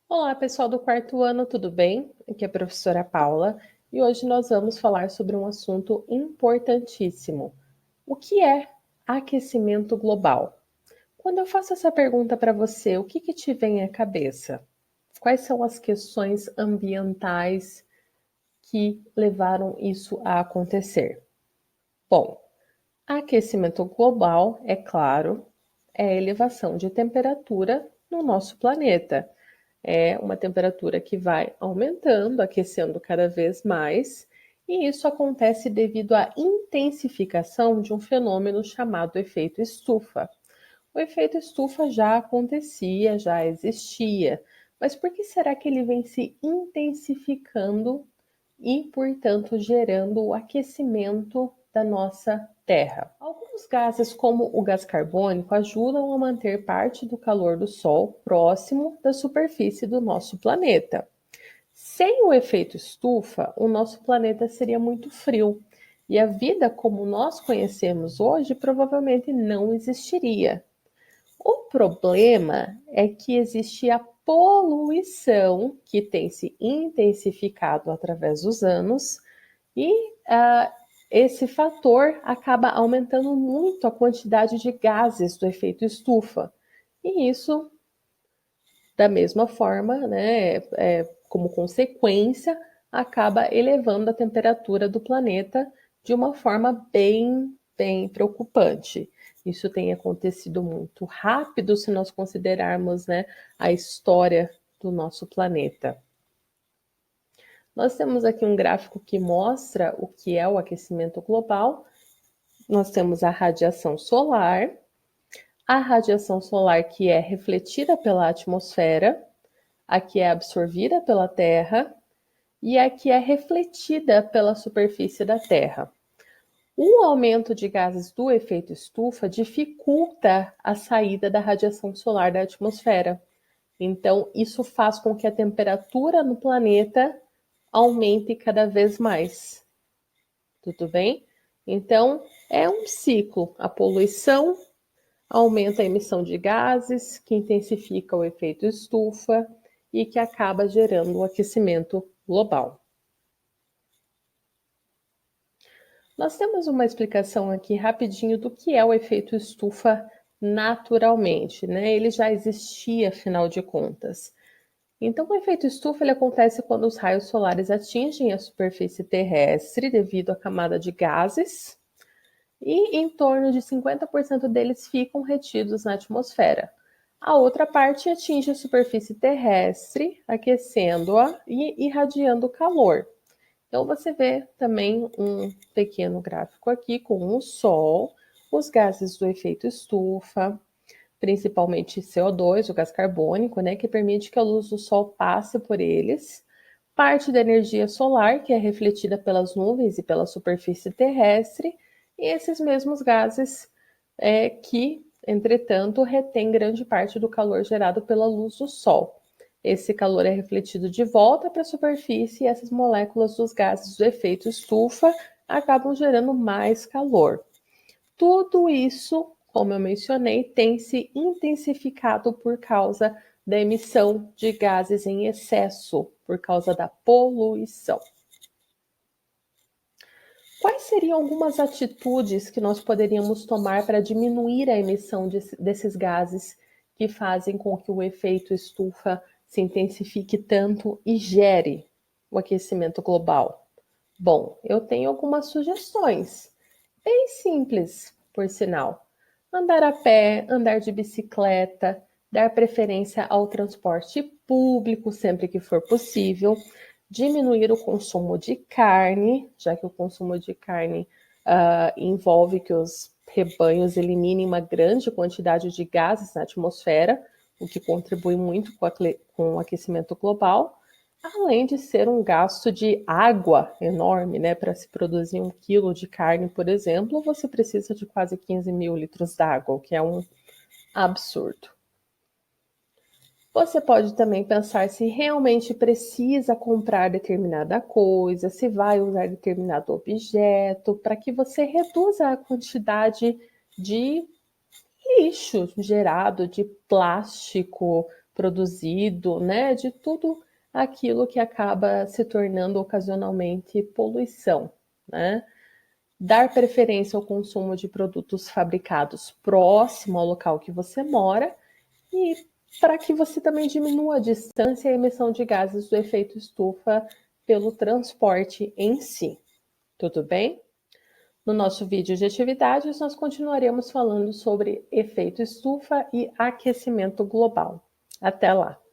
Olá, pessoal do quarto ano, tudo bem? Aqui é a professora Paula e hoje nós vamos falar sobre um assunto importantíssimo. O que é aquecimento global? Quando eu faço essa pergunta para você, o que te vem à cabeça? Quais são as questões ambientais que levaram isso a acontecer? Bom, aquecimento global, é claro, é a elevação de temperatura no nosso planeta. É uma temperatura que vai aumentando, aquecendo cada vez mais, e isso acontece devido à intensificação de um fenômeno chamado efeito estufa. O efeito estufa já acontecia, já existia, mas por que será que ele vem se intensificando e, portanto, gerando o aquecimento da nossa Terra? Alguns gases, como o gás carbônico, ajudam a manter parte do calor do Sol próximo da superfície do nosso planeta. Sem o efeito estufa, o nosso planeta seria muito frio e a vida como nós conhecemos hoje provavelmente não existiria. O problema é que existe a poluição que tem se intensificado através dos anos e esse fator acaba aumentando muito a quantidade de gases do efeito estufa. E isso, da mesma forma, né, como consequência, acaba elevando a temperatura do planeta de uma forma bem preocupante. Isso tem acontecido muito rápido se nós considerarmos, né, a história do nosso planeta. Nós temos aqui um gráfico que mostra o que é o aquecimento global. Nós temos a radiação solar que é refletida pela atmosfera, a que é absorvida pela Terra e a que é refletida pela superfície da Terra. O aumento de gases do efeito estufa dificulta a saída da radiação solar da atmosfera. Então, isso faz com que a temperatura no planeta aumente cada vez mais. Tudo bem? Então, é um ciclo. A poluição aumenta a emissão de gases, que intensifica o efeito estufa e que acaba gerando o aquecimento global. Nós temos uma explicação aqui rapidinho do que é o efeito estufa naturalmente, né? Ele já existia, afinal de contas. Então, o efeito estufa ele acontece quando os raios solares atingem a superfície terrestre devido à camada de gases e em torno de 50% deles ficam retidos na atmosfera. A outra parte atinge a superfície terrestre, aquecendo-a e irradiando calor. Então você vê também um pequeno gráfico aqui com o Sol, os gases do efeito estufa, principalmente CO2, o gás carbônico, né, que permite que a luz do Sol passe por eles, parte da energia solar, que é refletida pelas nuvens e pela superfície terrestre, e esses mesmos gases que, entretanto, retêm grande parte do calor gerado pela luz do Sol. Esse calor é refletido de volta para a superfície e essas moléculas dos gases do efeito estufa acabam gerando mais calor. Tudo isso, como eu mencionei, tem se intensificado por causa da emissão de gases em excesso, por causa da poluição. Quais seriam algumas atitudes que nós poderíamos tomar para diminuir a emissão desses gases que fazem com que o efeito estufa se intensifique tanto e gere o aquecimento global? Bom, eu tenho algumas sugestões, bem simples, por sinal. Andar a pé, andar de bicicleta, dar preferência ao transporte público sempre que for possível, diminuir o consumo de carne, já que o consumo de carne envolve que os rebanhos eliminem uma grande quantidade de gases na atmosfera, o que contribui muito com o aquecimento global, além de ser um gasto de água enorme, né? Para se produzir 1 quilo de carne, por exemplo, você precisa de quase 15 mil litros d'água, o que é um absurdo. Você pode também pensar se realmente precisa comprar determinada coisa, se vai usar determinado objeto, para que você reduza a quantidade de lixo gerado, de plástico, produzido, né, de tudo aquilo que acaba se tornando ocasionalmente poluição, né? Dar preferência ao consumo de produtos fabricados próximo ao local que você mora e para que você também diminua a distância e a emissão de gases do efeito estufa pelo transporte em si. Tudo bem? No nosso vídeo de atividades, nós continuaremos falando sobre efeito estufa e aquecimento global. Até lá!